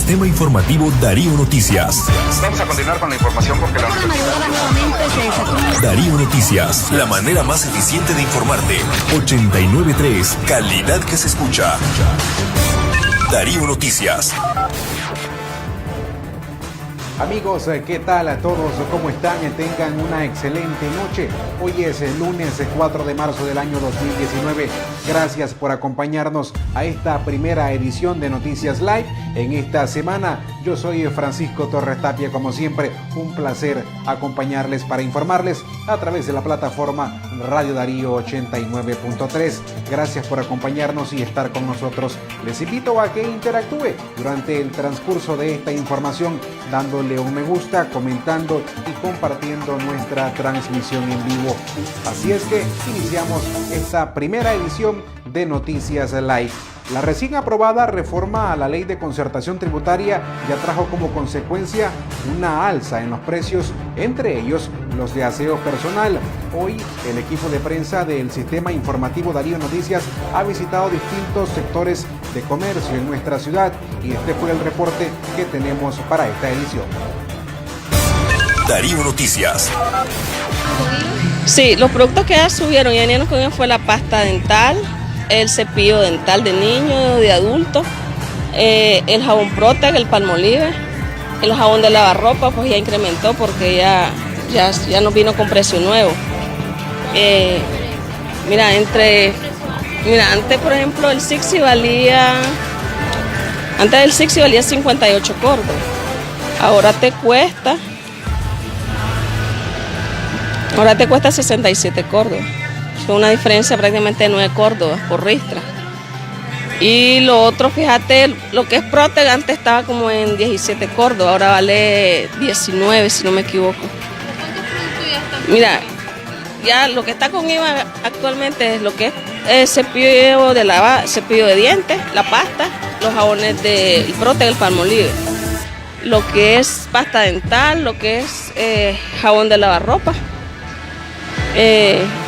Sistema Informativo Darío Noticias. Vamos a continuar con la información porque la Darío Noticias, la manera más eficiente de informarte. 89.3, calidad que se escucha. Darío Noticias. Amigos, ¿qué tal a todos? ¿Cómo están? Tengan una excelente noche. Hoy es el lunes 4 de marzo del año 2019. Gracias por acompañarnos a esta primera edición de Noticias Live en esta semana. Yo soy Francisco Torres Tapia, como siempre, un placer acompañarles para informarles a través de la plataforma Radio Darío 89.3. Gracias por acompañarnos y estar con nosotros. Les invito a que interactúe durante el transcurso de esta información, dándole un me gusta, comentando y compartiendo nuestra transmisión en vivo. Así es que iniciamos esta primera edición de Noticias Live. La recién aprobada reforma a la Ley de Concertación Tributaria ya trajo como consecuencia una alza en los precios, entre ellos los de aseo personal. Hoy el equipo de prensa del Sistema Informativo Darío Noticias ha visitado distintos sectores de comercio en nuestra ciudad y este fue el reporte que tenemos para esta edición. Darío Noticias. Sí, los productos que ya subieron y venían con ellos fue la pasta dental, el cepillo dental de niños, de adultos, el jabón Protec, el Palmolive, el jabón de lavarropa, pues ya incrementó porque ya nos vino con precio nuevo. Antes por ejemplo el Sixi valía 58 córdobas, ahora te cuesta 67 córdobas. Es una diferencia prácticamente de 9 córdobas por ristra. Y lo otro, fíjate, lo que es Protec antes estaba como en 17 córdobas, ahora vale 19 si no me equivoco. Mira, ya lo que está con IVA actualmente es lo que es cepillo de dientes, la pasta, los jabones del Protec, el Palmolive, lo que es pasta dental, lo que es jabón de lavarropa,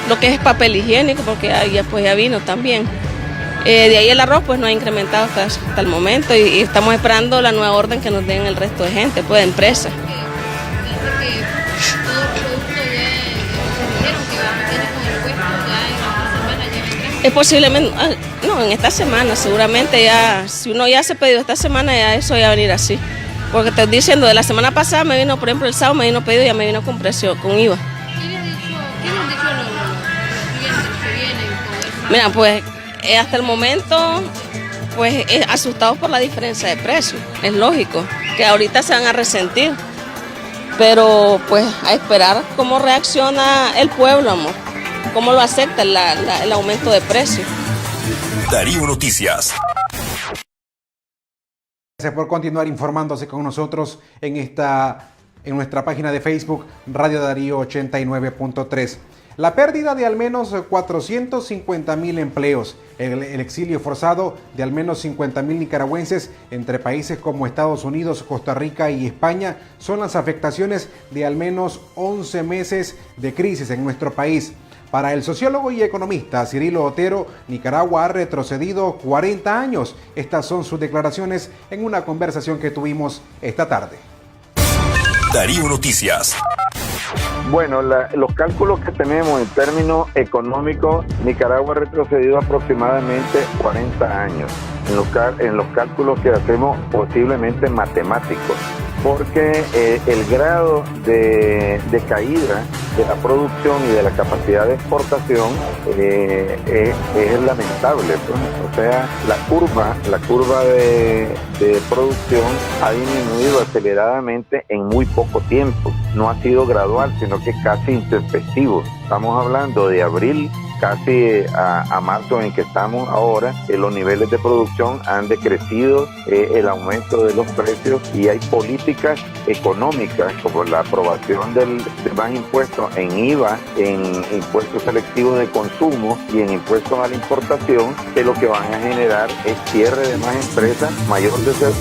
lo que es papel higiénico, porque ya vino también. De ahí el arroz pues no ha incrementado hasta el momento y estamos esperando la nueva orden que nos den el resto de gente, pues de empresas. Es posiblemente, no, en esta semana seguramente ya, si uno ya se pedido esta semana, ya eso ya va a venir así. Porque te estoy diciendo, de la semana pasada me vino, por ejemplo, el sábado me vino pedido y ya me vino con precio, con IVA. ¿Qué han dicho los clientes que vienen con eso? Mira, pues hasta el momento, pues asustados por la diferencia de precio. Es lógico que ahorita se van a resentir, pero pues a esperar cómo reacciona el pueblo, amor. ¿Cómo lo acepta el aumento de precio? Darío Noticias. Gracias por continuar informándose con nosotros en nuestra página de Facebook Radio Darío 89.3. La pérdida de al menos 450.000 empleos, el exilio forzado de al menos 50.000 nicaragüenses entre países como Estados Unidos, Costa Rica y España son las afectaciones de al menos 11 meses de crisis en nuestro país. Para el sociólogo y economista Cirilo Otero, Nicaragua ha retrocedido 40 años. Estas son sus declaraciones en una conversación que tuvimos esta tarde. Darío Noticias. Bueno, los cálculos que tenemos en términos económicos, Nicaragua ha retrocedido aproximadamente 40 años en los cálculos que hacemos posiblemente matemáticos, porque el grado de caída de la producción y de la capacidad de exportación es lamentable, pues. O sea, la curva de producción ha disminuido aceleradamente en muy poco tiempo. No ha sido gradual, sino que casi intempestivo. Estamos hablando de abril casi a marzo en que estamos ahora, los niveles de producción han decrecido, el aumento de los precios, y hay políticas económicas como la aprobación de más impuestos en IVA, en impuestos selectivos de consumo y en impuestos a la importación, que lo que van a generar es cierre de más empresas, mayor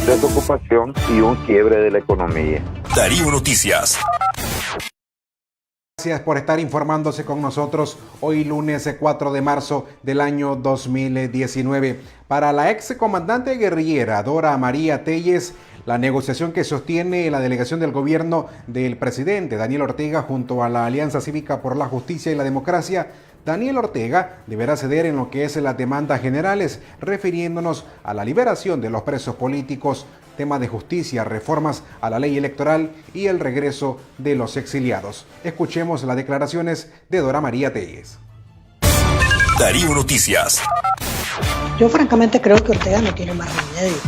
desocupación y un quiebre de la economía. Darío Noticias. Gracias por estar informándose con nosotros hoy lunes 4 de marzo del año 2019. Para la ex comandante guerrillera Dora María Telles, la negociación que sostiene la delegación del gobierno del presidente Daniel Ortega junto a la Alianza Cívica por la Justicia y la Democracia, Daniel Ortega deberá ceder en lo que es las demandas generales, refiriéndonos a la liberación de los presos políticos, temas de justicia, reformas a la ley electoral y el regreso de los exiliados. Escuchemos las declaraciones de Dora María Telles. Darío Noticias. Yo francamente creo que Ortega no tiene más remedio,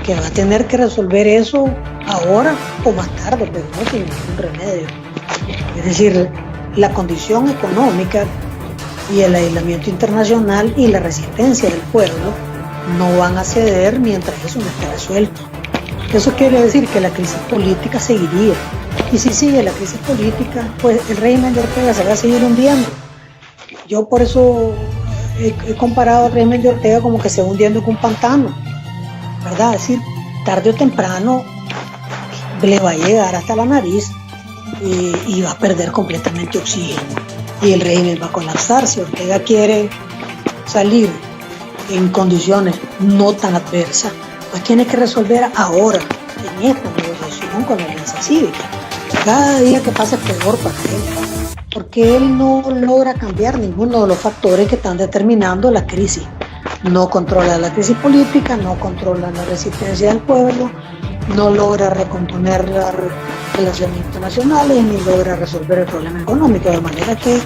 que va a tener que resolver eso ahora o más tarde, pero no tiene ningún remedio. Es decir, la condición económica y el aislamiento internacional y la resistencia del pueblo no van a ceder mientras eso no esté resuelto. Eso quiere decir que la crisis política seguiría. Y si sigue la crisis política, pues el régimen de Ortega se va a seguir hundiendo. Yo por eso he comparado al régimen de Ortega como que se va hundiendo con un pantano, ¿verdad? Es decir, tarde o temprano le va a llegar hasta la nariz y va a perder completamente oxígeno. Y el régimen va a colapsar. Si Ortega quiere salir en condiciones no tan adversas, pues tiene que resolver ahora, en esta negociación con la Alianza Cívica. Cada día que pasa es peor para él, porque él no logra cambiar ninguno de los factores que están determinando la crisis. No controla la crisis política, no controla la resistencia del pueblo, no logra recomponer las relaciones internacionales, ni logra resolver el problema económico, de manera que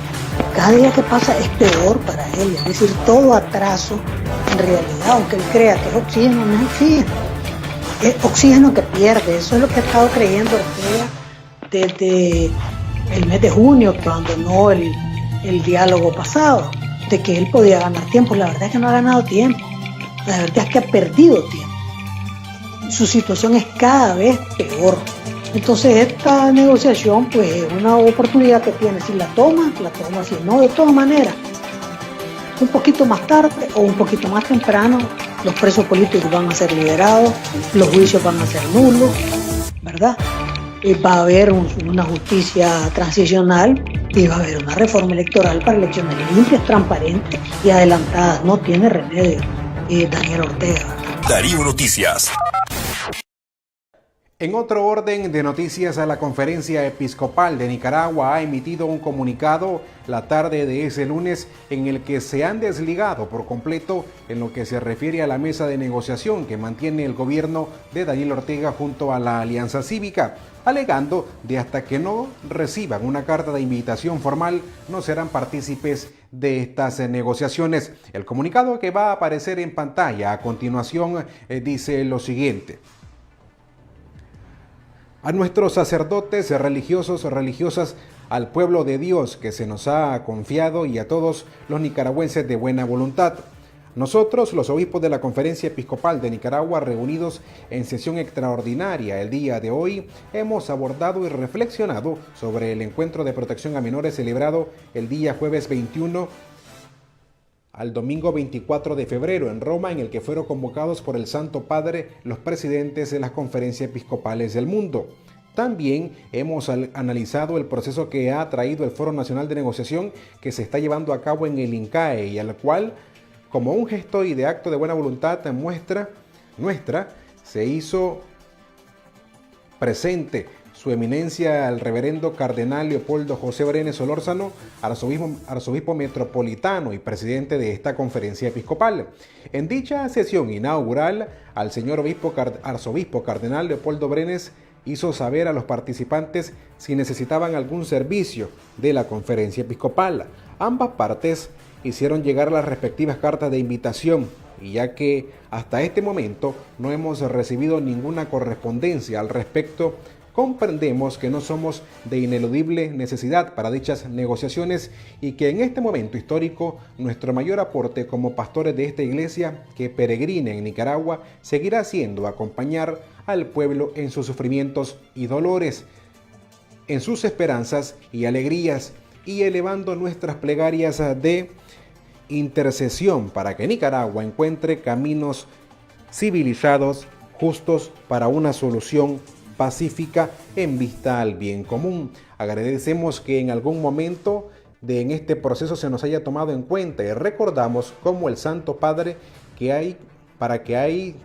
cada día que pasa es peor para él. Es decir, todo atraso, en realidad, aunque él crea que es oxígeno, no es oxígeno, es oxígeno que pierde. Eso es lo que ha estado creyendo Ortega desde el mes de junio, que abandonó el diálogo pasado, de que él podía ganar tiempo. La verdad es que no ha ganado tiempo, la verdad es que ha perdido tiempo. Su situación es cada vez peor. Entonces esta negociación pues es una oportunidad que tiene. Si la toma, si no, de todas maneras, un poquito más tarde o un poquito más temprano, los presos políticos van a ser liberados, los juicios van a ser nulos, ¿verdad? Va a haber una justicia transicional y va a haber una reforma electoral para elecciones limpias, transparentes y adelantadas. No tiene remedio Daniel Ortega. Darío Noticias. En otro orden de noticias, la Conferencia Episcopal de Nicaragua ha emitido un comunicado la tarde de ese lunes en el que se han desligado por completo en lo que se refiere a la mesa de negociación que mantiene el gobierno de Daniel Ortega junto a la Alianza Cívica, alegando de hasta que no reciban una carta de invitación formal no serán partícipes de estas negociaciones. El comunicado que va a aparecer en pantalla a continuación dice lo siguiente: a nuestros sacerdotes, religiosos, religiosas, al pueblo de Dios que se nos ha confiado y a todos los nicaragüenses de buena voluntad. Nosotros, los obispos de la Conferencia Episcopal de Nicaragua, reunidos en sesión extraordinaria el día de hoy, hemos abordado y reflexionado sobre el encuentro de protección a menores celebrado el día jueves 21 al domingo 24 de febrero en Roma, en el que fueron convocados por el Santo Padre los presidentes de las conferencias episcopales del mundo. También hemos analizado el proceso que ha traído el Foro Nacional de Negociación que se está llevando a cabo en el INCAE y al cual, como un gesto y de acto de buena voluntad nuestra, se hizo presente Su Eminencia el Reverendo Cardenal Leopoldo José Brenes Solórzano, arzobispo metropolitano y presidente de esta conferencia episcopal. En dicha sesión inaugural, al señor arzobispo Cardenal Leopoldo Brenes hizo saber a los participantes si necesitaban algún servicio de la conferencia episcopal. Ambas partes hicieron llegar las respectivas cartas de invitación, y ya que hasta este momento no hemos recibido ninguna correspondencia al respecto, comprendemos que no somos de ineludible necesidad para dichas negociaciones y que en este momento histórico nuestro mayor aporte como pastores de esta iglesia que peregrina en Nicaragua seguirá siendo acompañar al pueblo en sus sufrimientos y dolores, en sus esperanzas y alegrías, y elevando nuestras plegarias de intercesión para que Nicaragua encuentre caminos civilizados, justos para una solución pacífica en vista al bien común. Agradecemos que en algún momento en este proceso se nos haya tomado en cuenta y recordamos como el Santo Padre que hay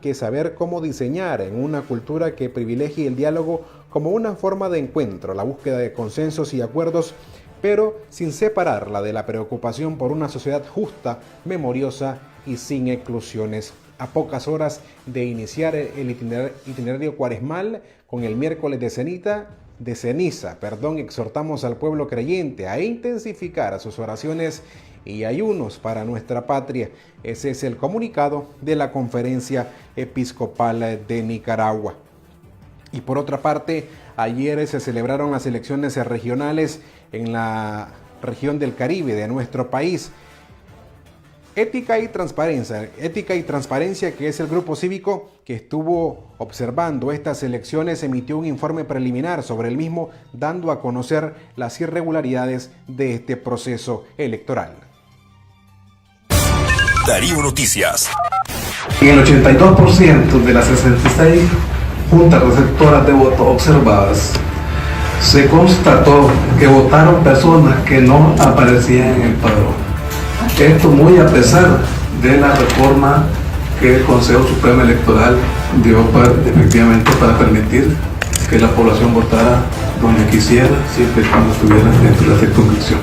que saber cómo diseñar en una cultura que privilegie el diálogo como una forma de encuentro, la búsqueda de consensos y acuerdos, pero sin separarla de la preocupación por una sociedad justa, memoriosa y sin exclusiones. A pocas horas de iniciar el itinerario cuaresmal con el miércoles de ceniza, exhortamos al pueblo creyente a intensificar sus oraciones y ayunos para nuestra patria. Ese es el comunicado de la Conferencia Episcopal de Nicaragua. Y por otra parte, ayer se celebraron las elecciones regionales en la región del Caribe de nuestro país. Ética y Transparencia, que es el grupo cívico que estuvo observando estas elecciones, emitió un informe preliminar sobre el mismo, dando a conocer las irregularidades de este proceso electoral. Darío Noticias. En el 82% de las 66 juntas receptoras de voto observadas, se constató que votaron personas que no aparecían en el padrón. Esto muy a pesar de la reforma que el Consejo Supremo Electoral dio efectivamente para permitir que la población votara donde quisiera, siempre y cuando estuviera dentro de la circunscripción.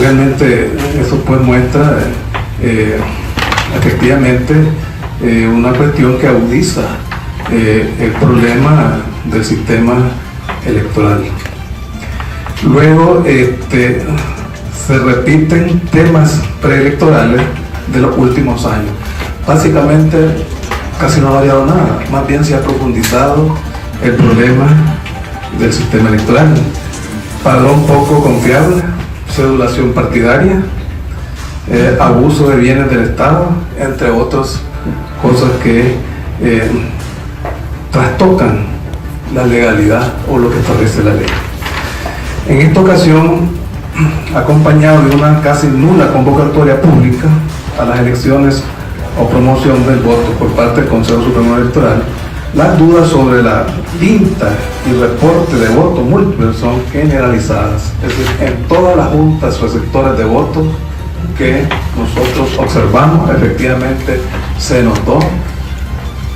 Realmente eso pues muestra efectivamente una cuestión que agudiza el problema del sistema electoral. Luego se repiten temas preelectorales de los últimos años. Básicamente casi no ha variado nada, más bien se ha profundizado el problema del sistema electoral. Padrón poco confiable, cedulación partidaria, abuso de bienes del Estado, entre otras cosas que trastocan la legalidad o lo que establece la ley. En esta ocasión, acompañado de una casi nula convocatoria pública a las elecciones o promoción del voto por parte del Consejo Supremo Electoral, las dudas sobre la tinta y reporte de voto múltiple son generalizadas. Es decir, en todas las juntas receptoras de voto que nosotros observamos, efectivamente se notó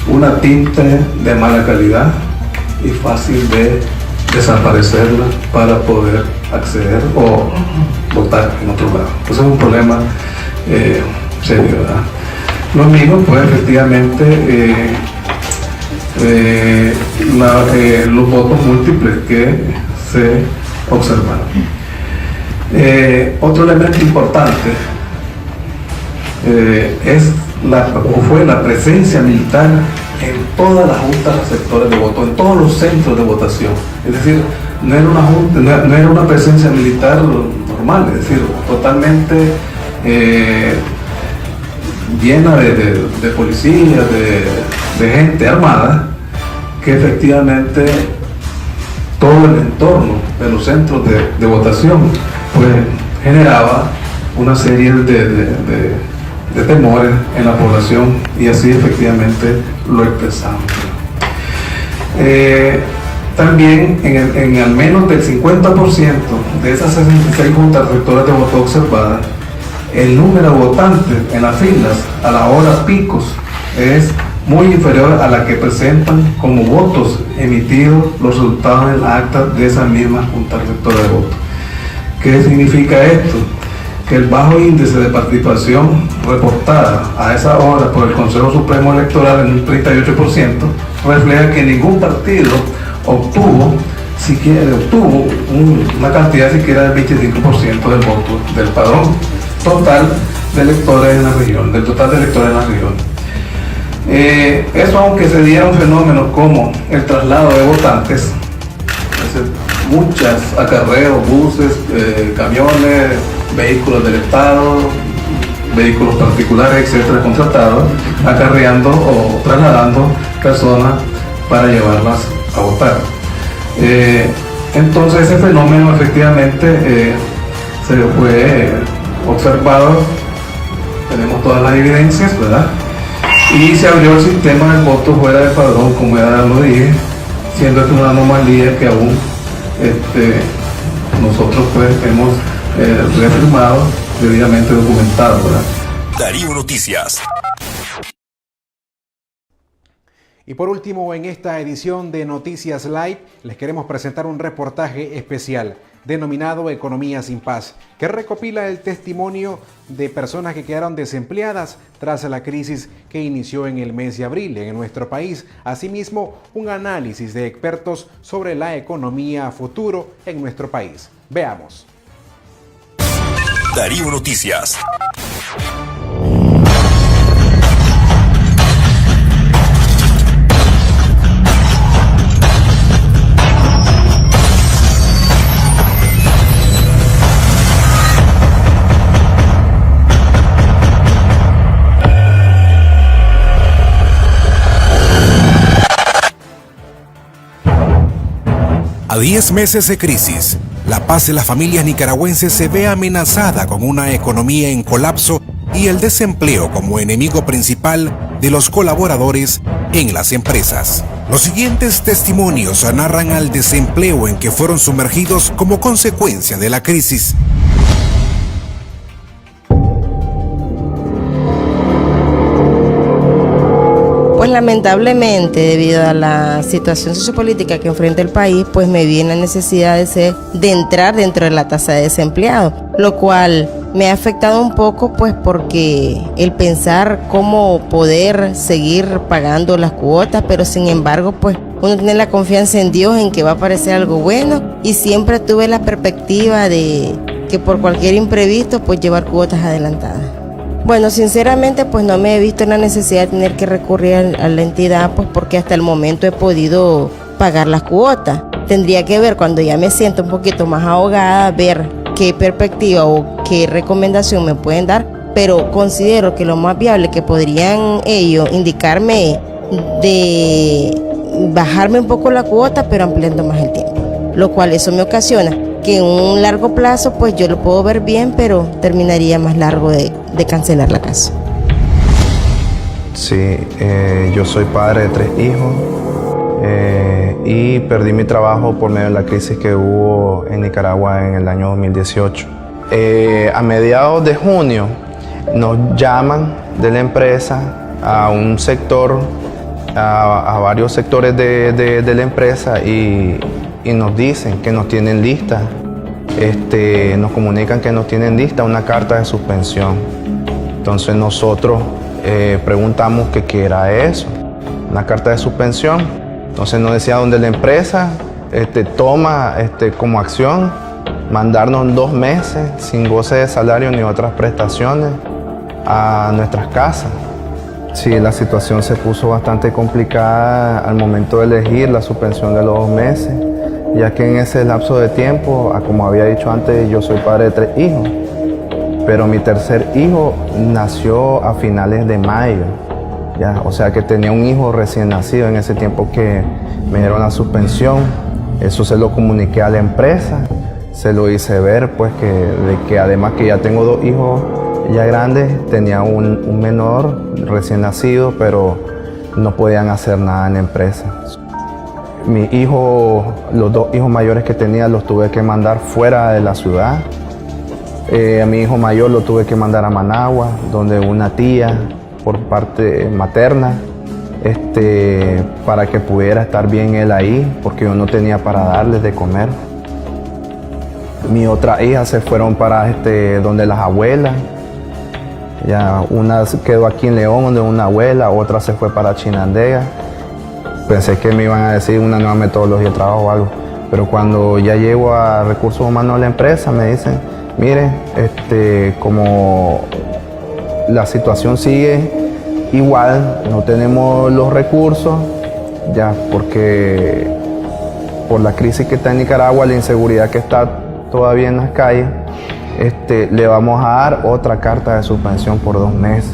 una tinta de mala calidad y fácil de desaparecerla para poder acceder o votar en otro lado. Pues es un problema serio, ¿verdad? Lo mismo, pues efectivamente los votos múltiples que se observaron. Otro elemento importante fue la presencia militar en todas las juntas receptoras de voto, en todos los centros de votación. Es decir, no era una presencia militar normal, es decir, totalmente llena de policías, de gente armada, que efectivamente todo el entorno de los centros de votación pues generaba una serie de temores en la población, y así efectivamente lo expresamos. También en al menos del 50% de esas 66 juntas receptoras de voto observadas, el número de votantes en las filas a la hora picos es muy inferior a la que presentan como votos emitidos los resultados del acta de esa misma junta receptora de voto. ¿Qué significa esto? Que el bajo índice de participación reportada a esa hora por el Consejo Supremo Electoral en un 38% refleja que ningún partido obtuvo una cantidad siquiera del 25% del voto del padrón total de electores en la región, del total de electores en la región. Eso, aunque se dieron fenómenos como el traslado de votantes, muchas acarreos, buses, camiones, vehículos del Estado, vehículos particulares, etcétera, contratados, acarreando o trasladando personas para llevarlas a votar. Entonces ese fenómeno efectivamente se fue observado, tenemos todas las evidencias, ¿verdad? y se abrió el sistema del voto fuera de padrón, como ya lo dije, siendo que una anomalía que aún nosotros pues hemos reafirmado, debidamente documentado, ¿verdad? Darío Noticias. Y por último, en esta edición de Noticias Live, les queremos presentar un reportaje especial denominado Economía sin Paz, que recopila el testimonio de personas que quedaron desempleadas tras la crisis que inició en el mes de abril en nuestro país. Asimismo, un análisis de expertos sobre la economía a futuro en nuestro país. Veamos. Darío Noticias. A 10 meses de crisis, la paz de las familias nicaragüenses se ve amenazada con una economía en colapso y el desempleo como enemigo principal de los colaboradores en las empresas. Los siguientes testimonios narran al desempleo en que fueron sumergidos como consecuencia de la crisis. Pues lamentablemente, debido a la situación sociopolítica que enfrenta el país, pues me vi en la necesidad de entrar dentro de la tasa de desempleado, lo cual me ha afectado un poco, pues porque el pensar cómo poder seguir pagando las cuotas, pero sin embargo, pues uno tiene la confianza en Dios en que va a aparecer algo bueno, y siempre tuve la perspectiva de que por cualquier imprevisto, pues llevar cuotas adelantadas. Bueno, sinceramente pues no me he visto en la necesidad de tener que recurrir a la entidad, pues porque hasta el momento he podido pagar las cuotas. Tendría que ver cuando ya me siento un poquito más ahogada, ver qué perspectiva o qué recomendación me pueden dar, pero considero que lo más viable que podrían ellos indicarme de bajarme un poco la cuota, pero ampliando más el tiempo, lo cual eso me ocasiona que en un largo plazo pues yo lo puedo ver bien, pero terminaría más largo de cancelar la casa. Sí, yo soy padre de 3 hijos y perdí mi trabajo por medio de la crisis que hubo en Nicaragua en el año 2018. A mediados de junio nos llaman de la empresa a un sector, a varios sectores de la empresa y nos dicen que nos tienen lista, nos comunican que nos tienen lista una carta de suspensión. Entonces nosotros preguntamos que qué era eso, una carta de suspensión. Entonces nos decía donde la empresa toma como acción mandarnos 2 meses sin goce de salario ni otras prestaciones a nuestras casas. Sí, la situación se puso bastante complicada al momento de elegir la suspensión de los 2 meses, ya que en ese lapso de tiempo, como había dicho antes, yo soy padre de 3 hijos, pero mi tercer hijo nació a finales de mayo, ¿ya? O sea que tenía un hijo recién nacido en ese tiempo que me dieron la suspensión. Eso se lo comuniqué a la empresa, se lo hice ver, pues que además que ya tengo 2 hijos ya grandes, tenía un menor recién nacido, pero no podían hacer nada en la empresa. Mi hijo, los 2 hijos mayores que tenía los tuve que mandar fuera de la ciudad. A mi hijo mayor lo tuve que mandar a Managua, donde una tía por parte materna, para que pudiera estar bien él ahí, porque yo no tenía para darles de comer. Mi otra hija se fueron para donde las abuelas. Ya una quedó aquí en León, donde una abuela, otra se fue para Chinandega. Pensé que me iban a decir una nueva metodología de trabajo o algo, pero cuando ya llego a Recursos Humanos de la empresa me dicen, mire, como la situación sigue igual, no tenemos los recursos, ya porque por la crisis que está en Nicaragua, la inseguridad que está todavía en las calles, le vamos a dar otra carta de suspensión por 2 meses.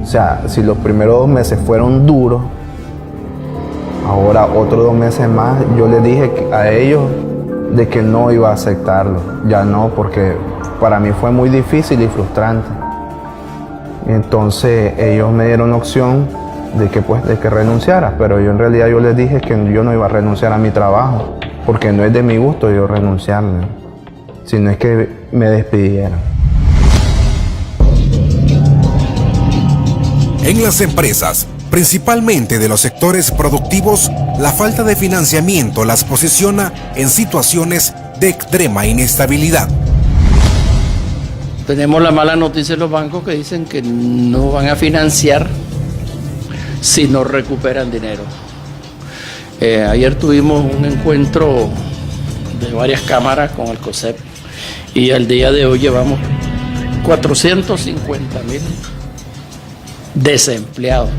O sea, si los primeros 2 meses fueron duros, ahora otros 2 meses más, yo les dije a ellos de que no iba a aceptarlo. Ya no, porque para mí fue muy difícil y frustrante. Entonces ellos me dieron opción de que renunciara, pero yo en realidad yo les dije que yo no iba a renunciar a mi trabajo, porque no es de mi gusto yo renunciarle, sino es que me despidieran. En las empresas, principalmente de los sectores productivos, la falta de financiamiento las posiciona en situaciones de extrema inestabilidad. Tenemos la mala noticia de los bancos que dicen que no van a financiar si no recuperan dinero. Ayer tuvimos un encuentro de varias cámaras con el COSEP y al día de hoy llevamos 450,000 desempleados,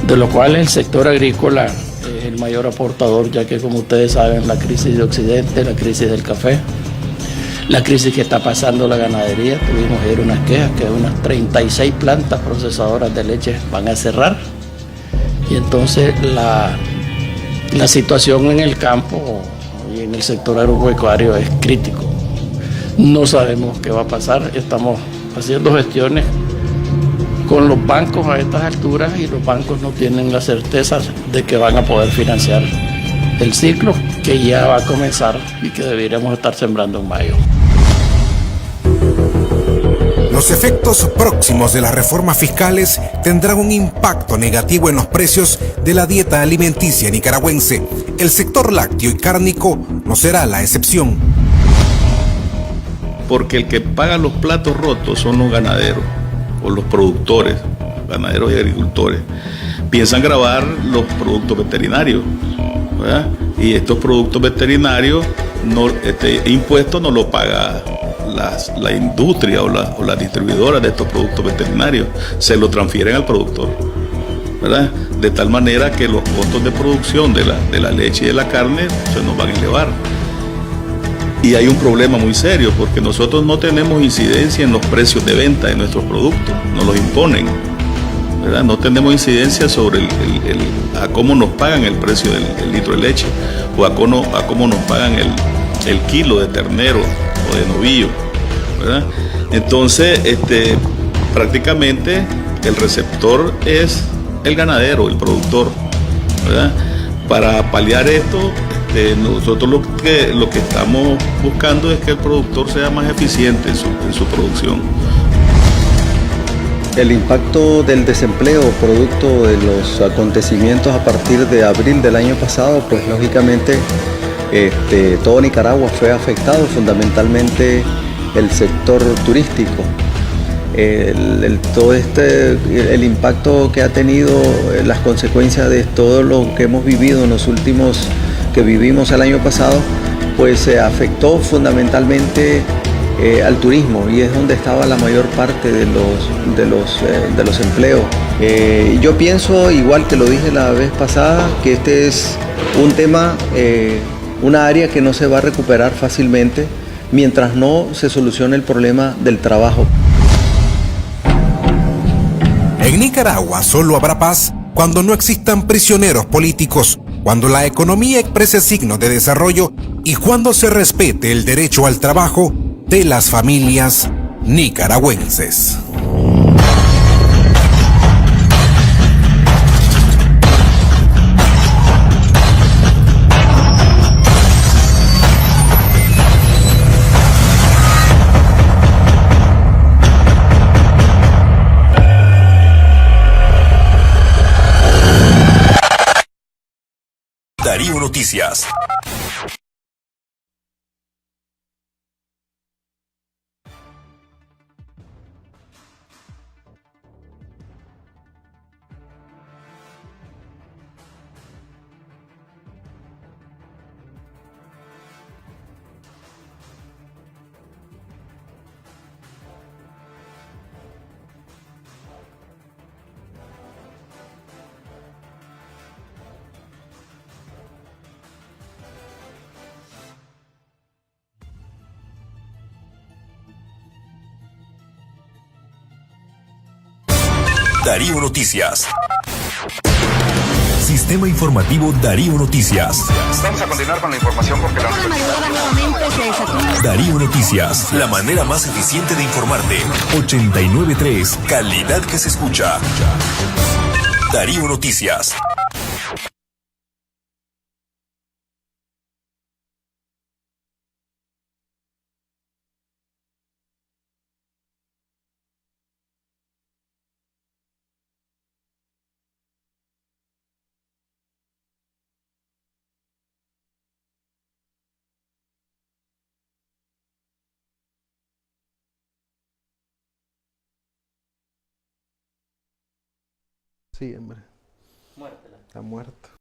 de los cuales el sector agrícola es el mayor aportador, ya que como ustedes saben la crisis de Occidente, la crisis del café, la crisis que está pasando la ganadería, tuvimos ayer unas quejas que unas 36 plantas procesadoras de leche van a cerrar y entonces la situación en el campo y en el sector agropecuario es crítico. No sabemos qué va a pasar, estamos haciendo gestiones con los bancos a estas alturas y los bancos no tienen la certeza de que van a poder financiar el ciclo que ya va a comenzar y que deberíamos estar sembrando en mayo. Los efectos próximos de las reformas fiscales tendrán un impacto negativo en los precios de la dieta alimenticia nicaragüense. El sector lácteo y cárnico no será la excepción. Porque el que paga los platos rotos son los ganaderos o los productores, ganaderos y agricultores. Piensan gravar los productos veterinarios, ¿verdad? Y estos productos veterinarios, impuestos no lo paga la industria o las distribuidoras de estos productos veterinarios, se lo transfieren al productor, ¿verdad? De tal manera que los costos de producción de la leche y de la carne se nos van a elevar. Y hay un problema muy serio porque nosotros no tenemos incidencia en los precios de venta de nuestros productos, nos los imponen, ¿verdad? No tenemos incidencia sobre a cómo nos pagan el precio del litro de leche o a cómo nos pagan el kilo de ternero o de novillo, ¿verdad? Entonces, prácticamente el receptor es el ganadero, el productor, ¿verdad? Para paliar esto, nosotros lo que estamos buscando es que el productor sea más eficiente en su producción. El impacto del desempleo producto de los acontecimientos a partir de abril del año pasado, pues lógicamente todo Nicaragua fue afectado, fundamentalmente el sector turístico. El impacto que ha tenido, las consecuencias de todo lo que hemos vivido en los últimos, que vivimos el año pasado, pues se afectó fundamentalmente al turismo y es donde estaba la mayor parte de los empleos. Yo pienso, igual que lo dije la vez pasada, que este es un tema, una área que no se va a recuperar fácilmente mientras no se solucione el problema del trabajo. En Nicaragua solo habrá paz cuando no existan prisioneros políticos, cuando la economía exprese signos de desarrollo y cuando se respete el derecho al trabajo de las familias nicaragüenses. Darío Noticias. Darío Noticias. Sistema Informativo Darío Noticias. Vamos a continuar con la información porque la Darío Noticias, la manera más eficiente de informarte. 89.3, calidad que se escucha. Darío Noticias. Sí, hombre. Está muerto.